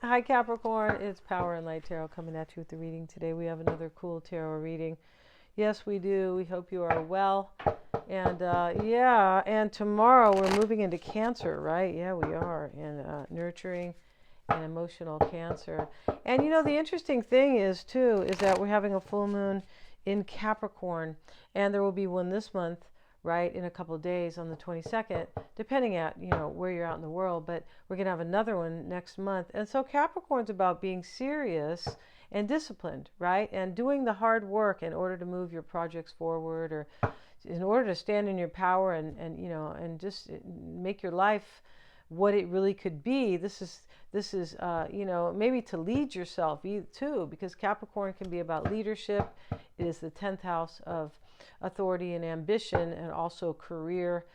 Hi Capricorn, it's Power and Light Tarot coming at you with the reading today. We have another cool tarot reading. Yes, we do. We hope you are well. And yeah, and tomorrow we're moving into Cancer, right? Yeah, we are in nurturing and emotional Cancer. And you know, the interesting thing is too, is that we're having a full moon in Capricorn, and there will be one this month, right, in a couple of days on the 22nd, depending at, you know, where you're out in the world, but we're going to have another one next month. And so Capricorn's about being serious and disciplined, right? And doing the hard work in order to move your projects forward, or in order to stand in your power and you know, and just make your life what it really could be. This is you know, maybe to lead yourself too, because Capricorn can be about leadership. It is the 10th house of authority and ambition, and also career,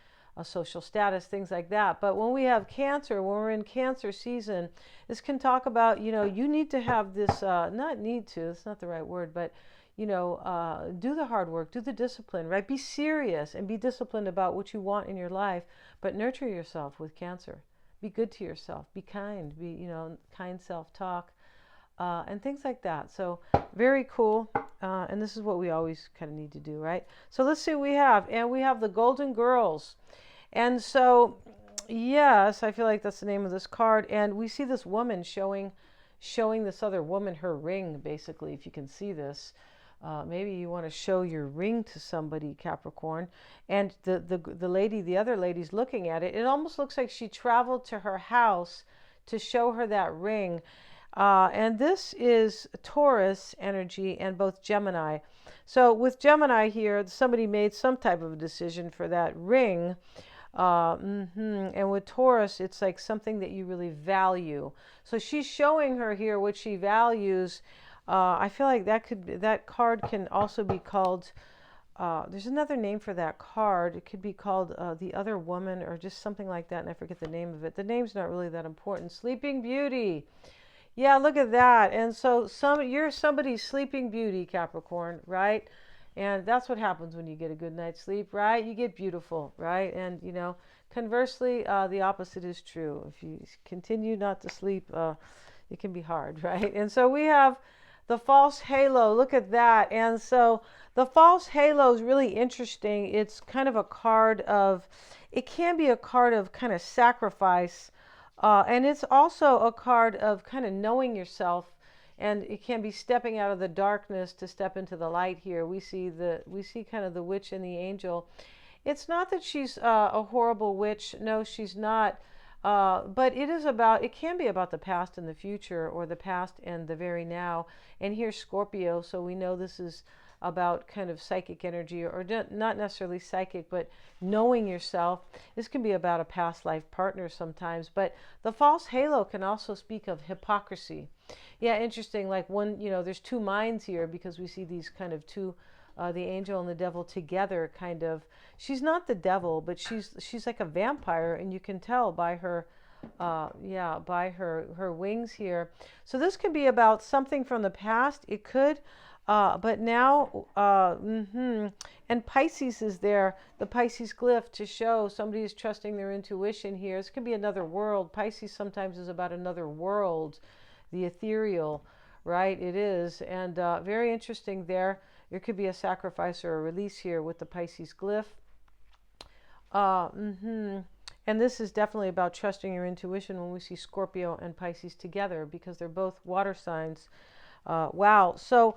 social status, things like that. But when we have Cancer, when we're in Cancer season, this can talk about, you know, you need to have this, not need to, it's not the right word, but you know, do the hard work, do the discipline, right? Be serious and be disciplined about what you want in your life, but nurture yourself with Cancer. Be good to yourself, be kind, be, you know, kind self-talk, and things like that. So very cool. And this is what we always kind of need to do, right? So let's see what we have. And we have the Golden Girls. And so, yes, I feel like that's the name of this card. And we see this woman showing this other woman her ring, basically, if you can see this. Maybe you want to show your ring to somebody, Capricorn. And the lady, the other lady's looking at it. It almost looks like she traveled to her house to show her that ring. And this is Taurus energy and both Gemini. So with Gemini here, somebody made some type of a decision for that ring. And with Taurus, it's like something that you really value. So she's showing her here what she values. I feel like that card can also be called, there's another name for that card. It could be called the Other Woman, or just something like that, and I forget the name of it. The name's not really that important. Sleeping Beauty. Yeah, look at that. And so you're somebody's sleeping beauty, Capricorn, right? And that's what happens when you get a good night's sleep, right? You get beautiful, right? And, you know, conversely, the opposite is true. If you continue not to sleep, it can be hard, right? And so we have the false halo. Look at that. And so the false halo is really interesting. It's kind of a card of, it can be a card of kind of sacrifice. And it's also a card of kind of knowing yourself, and it can be stepping out of the darkness to step into the light. Here we see kind of the witch and the angel. It's not that she's a horrible witch. No, she's not. But it can be about the past and the future, or the past and the very now. And here's Scorpio, so we know this is about kind of psychic energy, or not necessarily psychic, but knowing yourself. This can be about a past life partner sometimes, but the false halo can also speak of hypocrisy. Yeah, interesting. Like one, you know, there's two minds here, because we see these kind of two, the angel and the devil together, kind of. She's not the devil, but she's like a vampire, and you can tell by her, yeah, by her wings here. So this could be about something from the past. It could. But now, and Pisces is there, the Pisces glyph, to show somebody is trusting their intuition here. This could be another world. Pisces sometimes is about another world, the ethereal, right? It is. And very interesting there. There could be a sacrifice or a release here with the Pisces glyph. And this is definitely about trusting your intuition when we see Scorpio and Pisces together, because they're both water signs. Wow. So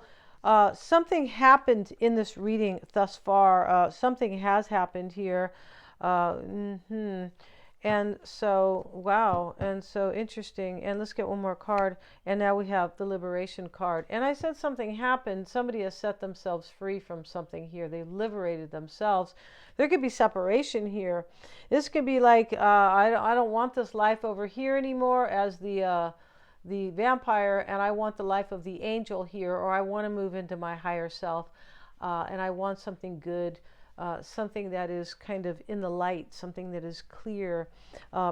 something happened in this reading thus far. Something has happened here. And so, wow. And so interesting. And let's get one more card. And now we have the Liberation card. And I said something happened. Somebody has set themselves free from something here. They've liberated themselves. There could be separation here. This could be like, I don't want this life over here anymore as the vampire, and I want the life of the angel here, or I want to move into my higher self, and I want something good, something that is kind of in the light, something that is clear,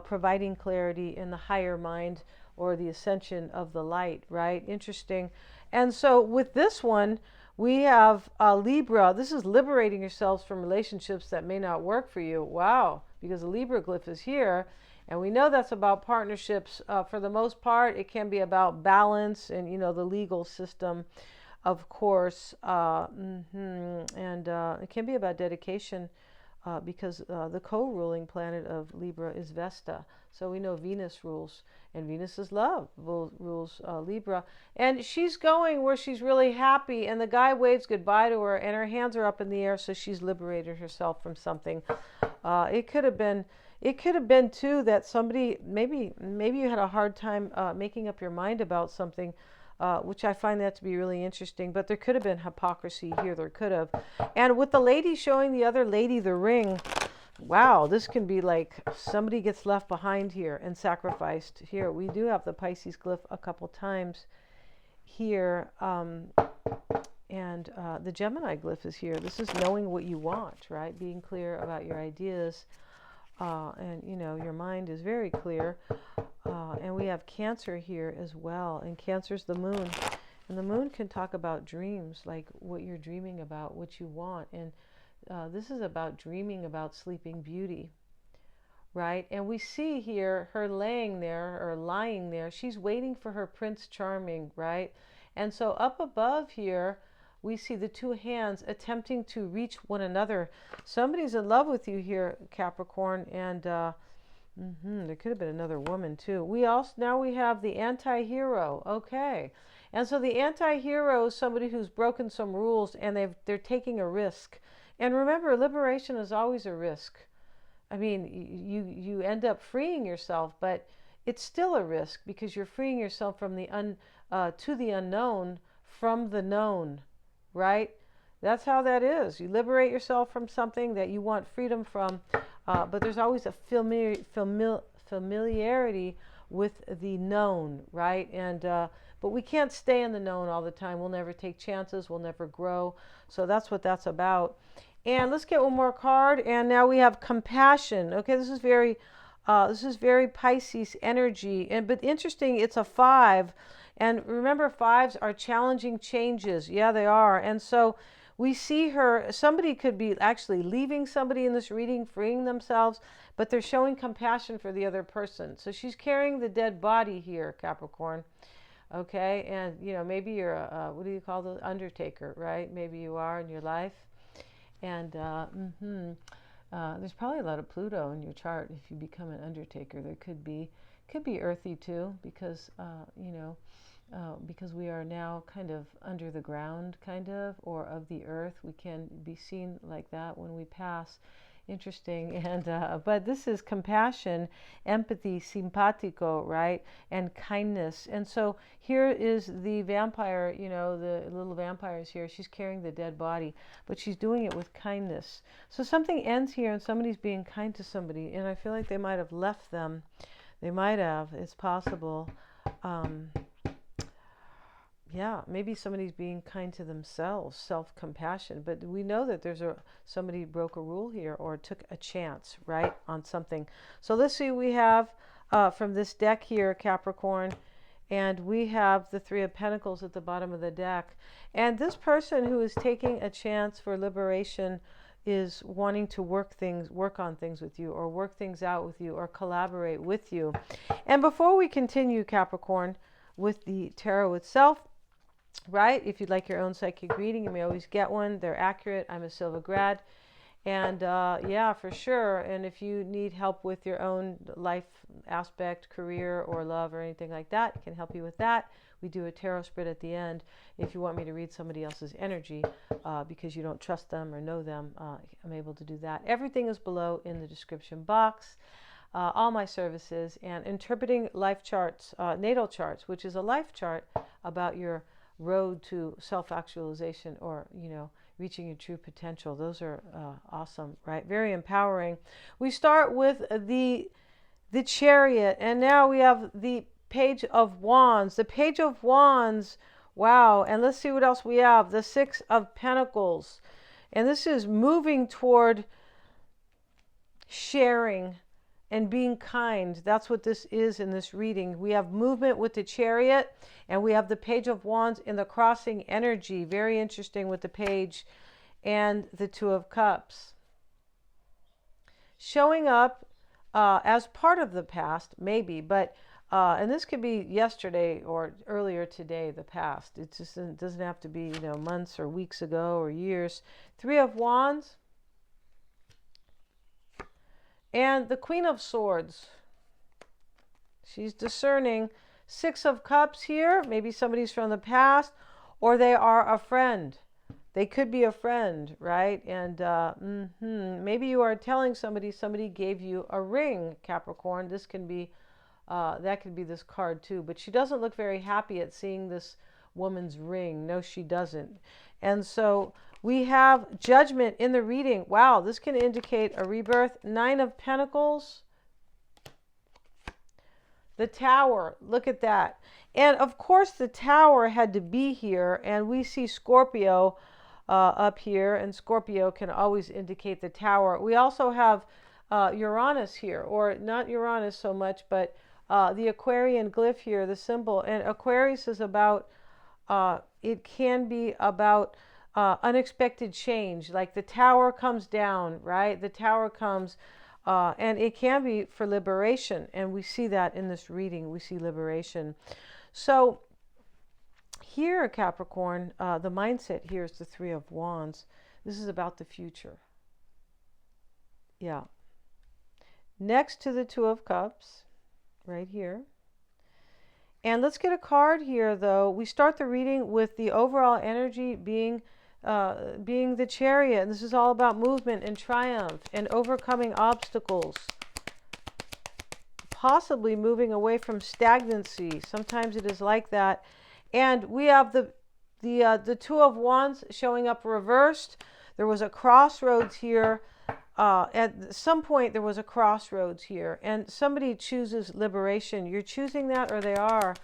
providing clarity in the higher mind, or the ascension of the light, right? Interesting. And so with this one, we have Libra. This is liberating yourselves from relationships that may not work for you. Wow, because the Libra glyph is here. And we know that's about partnerships. For the most part, it can be about balance and, the legal system, of course. And it can be about dedication because the co-ruling planet of Libra is Vesta. So we know Venus rules, and Venus is love, rules Libra. And she's going where she's really happy, and the guy waves goodbye to her, and her hands are up in the air, so she's liberated herself from something. It could have been too that somebody, maybe you had a hard time making up your mind about something, which I find that to be really interesting. But there could have been hypocrisy here. There could have. And with the lady showing the other lady the ring, wow, this can be like somebody gets left behind here and sacrificed. Here, we do have the Pisces glyph a couple times here. And the Gemini glyph is here. This is knowing what you want, right? Being clear about your ideas. And, your mind is very clear. And we have Cancer here as well. And Cancer's the moon. And the moon can talk about dreams, like what you're dreaming about, what you want. And this is about dreaming about Sleeping Beauty, right? And we see here her laying there or lying there. She's waiting for her Prince Charming, right? And so up above here, we see the two hands attempting to reach one another. Somebody's in love with you here, Capricorn, and there could have been another woman too. Now we have the anti-hero. Okay. And so the anti-hero is somebody who's broken some rules, and they're taking a risk. And remember, liberation is always a risk. I mean, you end up freeing yourself, but it's still a risk because you're freeing yourself from to the unknown from the known, right? That's how that is. You liberate yourself from something that you want freedom from, but there's always a familiarity with the known, right? And but we can't stay in the known all the time. We'll never take chances. We'll never grow. So that's what that's about. And let's get one more card. And now we have compassion. Okay, this is very Pisces energy. But interesting, it's a 5. And remember, 5s are challenging changes. Yeah, they are. And so we see somebody could be actually leaving somebody in this reading, freeing themselves, but they're showing compassion for the other person. So she's carrying the dead body here, Capricorn. Okay, and maybe you're a what do you call the undertaker, right? Maybe you are in your life. And there's probably a lot of Pluto in your chart if you become an undertaker. There could be earthy too, because because we are now kind of under the ground, or of the earth. We can be seen like that when we pass. Interesting. And but this is compassion, empathy, simpatico, right? And kindness. And so here is the vampire, the little vampire is here. She's carrying the dead body, but she's doing it with kindness. So something ends here and somebody's being kind to somebody, and I feel like they might have left them. They might have. It's possible. Yeah, maybe somebody's being kind to themselves, self-compassion. But we know that somebody broke a rule here or took a chance, right, on something. So let's see, we have from this deck here, Capricorn, and we have the 3 of Pentacles at the bottom of the deck. And this person who is taking a chance for liberation is wanting to work on things with you, or work things out with you, or collaborate with you. And before we continue, Capricorn, with the tarot itself, right? If you'd like your own psychic reading, you may always get one. They're accurate. I'm a Silva grad. And yeah, for sure. And if you need help with your own life aspect, career, or love, or anything like that, I can help you with that. We do a tarot spread at the end. If you want me to read somebody else's energy because you don't trust them or know them, I'm able to do that. Everything is below in the description box. All my services, and interpreting life charts, natal charts, which is a life chart about your road to self-actualization, or reaching your true potential. Those are awesome, right? Very empowering. We start with the Chariot, and now we have the Page of Wands. The Page of Wands, wow. And let's see what else we have. The 6 of Pentacles, and this is moving toward sharing and being kind. That's what this is in this reading. We have movement with the Chariot, and we have the Page of Wands in the crossing energy. Very interesting with the Page, and the 2 of Cups. Showing up as part of the past, maybe, but and this could be yesterday or earlier today, the past. It just doesn't have to be, months or weeks ago or years. Three of Wands and the Queen of Swords. She's discerning. Six of Cups here. Maybe somebody's from the past, or they are a friend. They could be a friend, right? And maybe you are telling somebody gave you a ring, Capricorn. This can be, that could be this card too. But she doesn't look very happy at seeing this woman's ring. No, she doesn't. And so we have Judgment in the reading. Wow, this can indicate a rebirth. Nine of Pentacles. The Tower, look at that. And of course the Tower had to be here, and we see Scorpio up here, and Scorpio can always indicate the Tower. We also have Uranus here, or not Uranus so much, but the Aquarian glyph here, the symbol. And Aquarius is about, it can be about unexpected change, like the Tower comes down, right? The Tower comes, and it can be for liberation, and we see that in this reading. We see liberation. So here, Capricorn, the mindset here is the Three of Wands. This is about the future. Yeah. Next to the Two of Cups, right here. And let's get a card here, though. We start the reading with the overall energy being the Chariot. And this is all about movement and triumph and overcoming obstacles. Possibly moving away from stagnancy. Sometimes it is like that. And we have the Two of Wands showing up reversed. There was a crossroads here. At some point there was a crossroads here, and somebody chooses liberation. You're choosing that, or they are.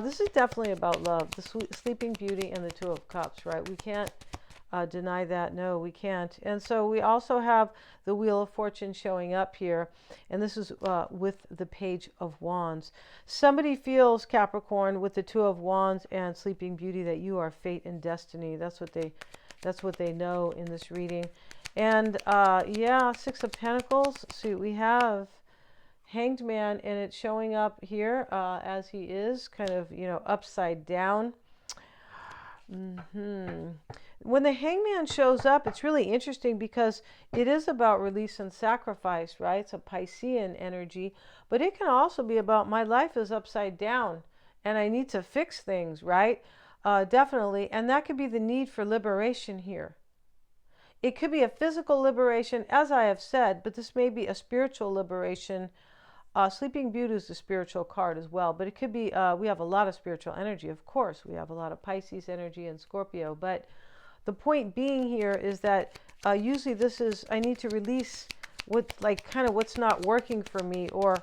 This is definitely about love. The Sleeping Beauty and the Two of Cups, right? We can't deny that. No, we can't. And so we also have the Wheel of Fortune showing up here, and this is with the Page of Wands. Somebody feels, Capricorn, with the Two of Wands and Sleeping Beauty, that you are fate and destiny. That's what they know in this reading. And yeah, Six of Pentacles. See, we have Hanged Man, and it's showing up here as he is kind of, upside down. When the Hangman shows up, it's really interesting because it is about release and sacrifice, right? It's a Piscean energy, but it can also be about my life is upside down and I need to fix things, right? Definitely. And that could be the need for liberation here. It could be a physical liberation, as I have said, but this may be a spiritual liberation. Sleeping Beauty is a spiritual card as well, but it could be, we have a lot of spiritual energy, of course. We have a lot of Pisces energy and Scorpio, but the point being here is that usually this is, I need to release what's not working for me, or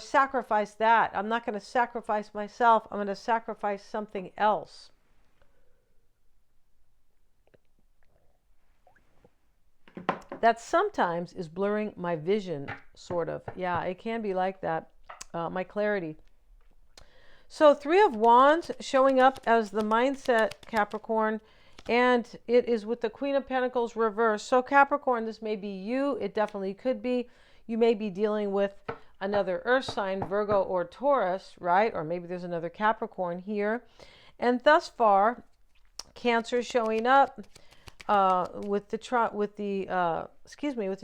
sacrifice that. I'm not going to sacrifice myself. I'm going to sacrifice something else. That sometimes is blurring my vision, sort of. Yeah, it can be like that, my clarity. So Three of Wands showing up as the mindset, Capricorn, and it is with the Queen of Pentacles reversed. So Capricorn, this may be you. It definitely could be. You may be dealing with another earth sign, Virgo or Taurus, right? Or maybe there's another Capricorn here. And thus far, Cancer showing up. With the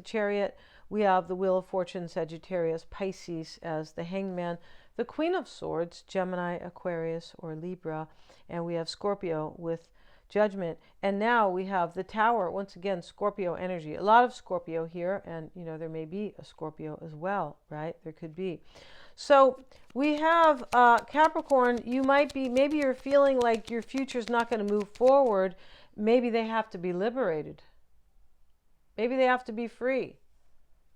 Chariot, we have the Wheel of Fortune, Sagittarius, Pisces as the Hangman, the Queen of Swords, Gemini, Aquarius, or Libra, and we have Scorpio with Judgment. And now we have the Tower, once again, Scorpio energy. A lot of Scorpio here, and there may be a Scorpio as well, right? There could be. So we have Capricorn. You might be, maybe you're feeling like your future's not going to move forward. Maybe they have to be liberated. Maybe they have to be free.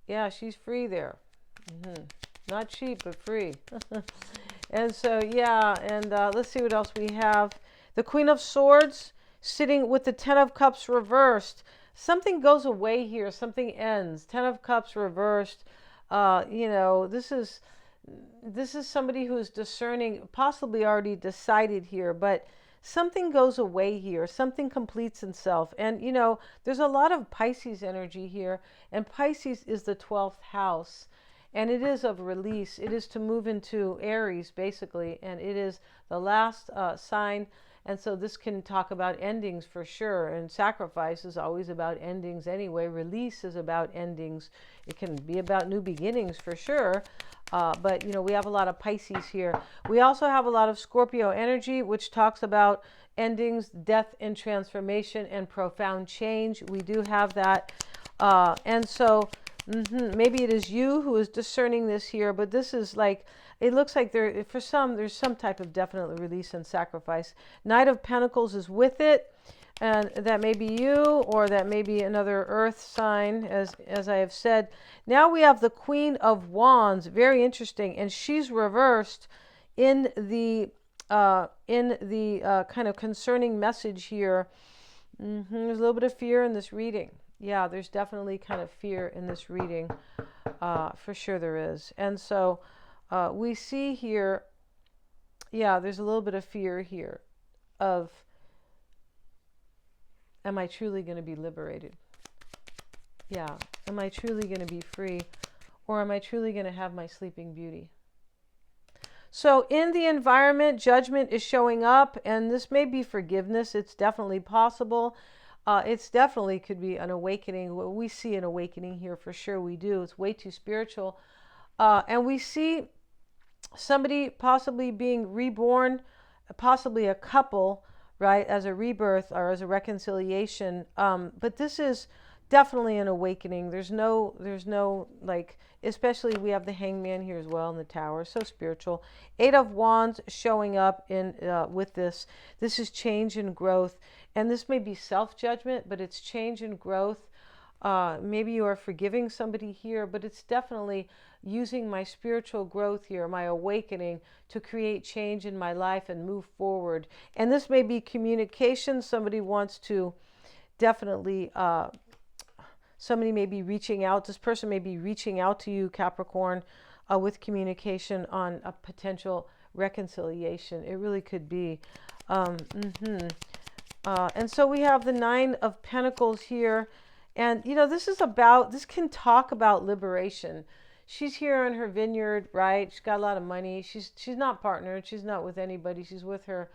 Yeah, she's free there. Not cheap, but free. And so, yeah, and let's see what else we have. The Queen of Swords sitting with the Ten of Cups reversed. Something goes away here. Something ends. Ten of Cups reversed. This is somebody who's discerning, possibly already decided here, but something goes away here. Something completes itself. And, there's a lot of Pisces energy here. And Pisces is the 12th house. And it is of release. It is to move into Aries, basically, and it is the last sign. And so this can talk about endings for sure. And sacrifice is always about endings anyway. Release is about endings. It can be about new beginnings for sure. But, you know, we have a lot of Pisces here. We also have a lot of Scorpio energy, which talks about endings, death and transformation and profound change. We do have that. And so maybe it is you who is discerning this here, but this is like, it looks like for some, there's some type of definite release and sacrifice. Knight of Pentacles is with it, and that may be you, or that may be another earth sign, as I have said. Now we have the Queen of Wands, very interesting, and she's reversed in the kind of concerning message here. There's a little bit of fear in this reading. Yeah, there's definitely kind of fear in this reading. For sure there is. And so we see here, yeah, there's a little bit of fear here of, am I truly going to be liberated? Yeah, am I truly going to be free? Or am I truly going to have my sleeping beauty? So in the environment, judgment is showing up, and this may be forgiveness. It's definitely possible. It's definitely could be an awakening. We see an awakening here for sure. We do. It's way too spiritual. And we see somebody possibly being reborn, possibly a couple, right, as a rebirth or as a reconciliation. But this is definitely an awakening. There's no like, especially we have the Hangman here as well in the Tower. So spiritual. Eight of Wands showing up in with this. This is change and growth. And this may be self-judgment, but it's change and growth. Maybe you are forgiving somebody here, but it's definitely using my spiritual growth here, my awakening, to create change in my life and move forward. And this may be communication. Somebody wants to definitely, somebody may be reaching out. This person may be reaching out to you, Capricorn, with communication on a potential reconciliation. It really could be. And so we have the Nine of Pentacles here. And, you know, this can talk about liberation. She's here in her vineyard, right? She's got a lot of money. She's not partnered. She's not with anybody. She's with her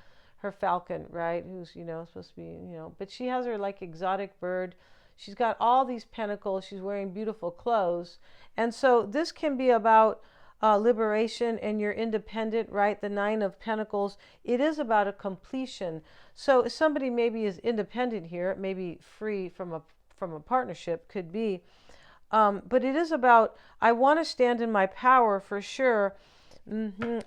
falcon, right? Who's, you know, supposed to be, you know, but she has her like exotic bird. She's got all these pentacles. She's wearing beautiful clothes. And so this can be about liberation, and you're independent, right? The Nine of Pentacles, it is about a completion. So if somebody maybe is independent here, maybe free from a partnership, could be. But it is about, I want to stand in my power for sure.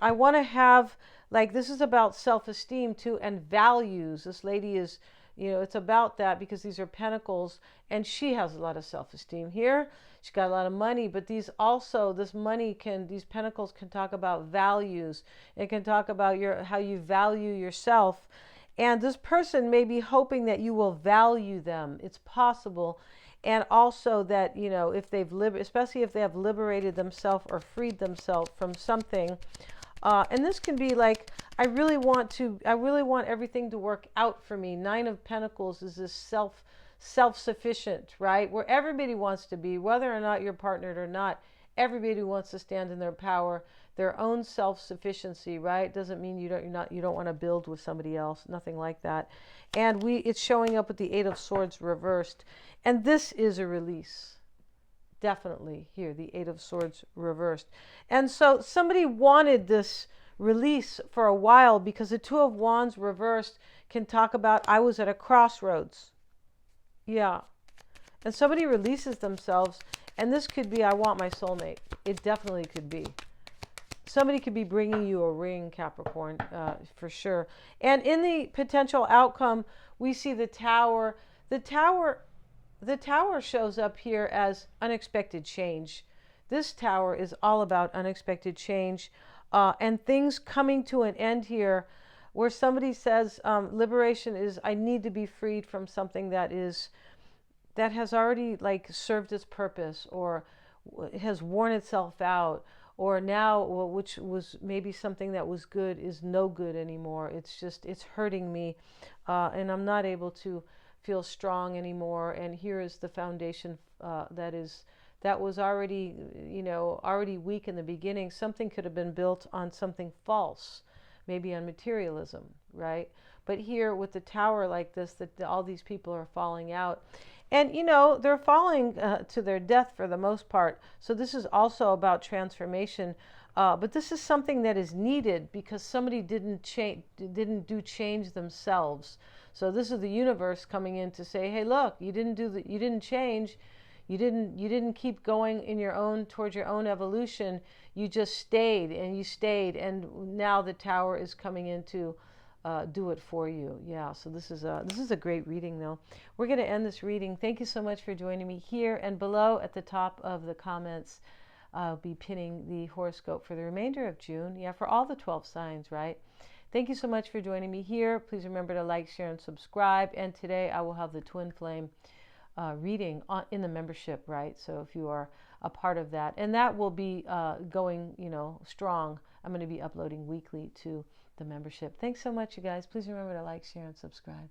I want to have, like, this is about self-esteem too, and values. This lady is, you know, it's about that, because these are pentacles, and she has a lot of self-esteem here. She's got a lot of money, but these pentacles can talk about values. It can talk about how you value yourself. And this person may be hoping that you will value them. It's possible. And also that, you know, if they've especially if they have liberated themselves or freed themselves from something. And this can be like, I really want everything to work out for me. Nine of Pentacles is this self-sufficient, right? Where everybody wants to be, whether or not you're partnered or not. Everybody wants to stand in their power, their own self-sufficiency, right? Doesn't mean you don't want to build with somebody else, nothing like that. And it's showing up with the Eight of Swords reversed. And this is a release. Definitely here, the Eight of Swords reversed. And so somebody wanted this release for a while, because the Two of Wands reversed can talk about, I was at a crossroads. Yeah. And somebody releases themselves, and this could be, I want my soulmate. It definitely could be. Somebody could be bringing you a ring, Capricorn, for sure. And in the potential outcome, we see the Tower. The Tower shows up here as unexpected change. This Tower is all about unexpected change, and things coming to an end here, where somebody says liberation is, I need to be freed from something that has already like served its purpose, or has worn itself out, or now, which was maybe something that was good, is no good anymore. It's hurting me, and I'm not able to feel strong anymore. And here is the foundation that is that was already, already weak in the beginning. Something could have been built on something false, maybe on materialism, right? But here with the tower like this, that all these people are falling out. And, they're falling to their death for the most part. So this is also about transformation. But this is something that is needed because somebody didn't change themselves. So this is the universe coming in to say, hey, look, you didn't change. You didn't keep going towards your own evolution. You just stayed, and now the tower is coming in to do it for you. Yeah, so this is a great reading, though. We're going to end this reading. Thank you so much for joining me here, and below at the top of the comments, I'll be pinning the horoscope for the remainder of June. Yeah, for all the 12 signs, right? Thank you so much for joining me here. Please remember to like, share, and subscribe. And today I will have the Twin Flame reading in the membership, right? So if you are a part of that, and that will be going, strong. I'm going to be uploading weekly to the membership. Thanks so much, you guys. Please remember to like, share, and subscribe.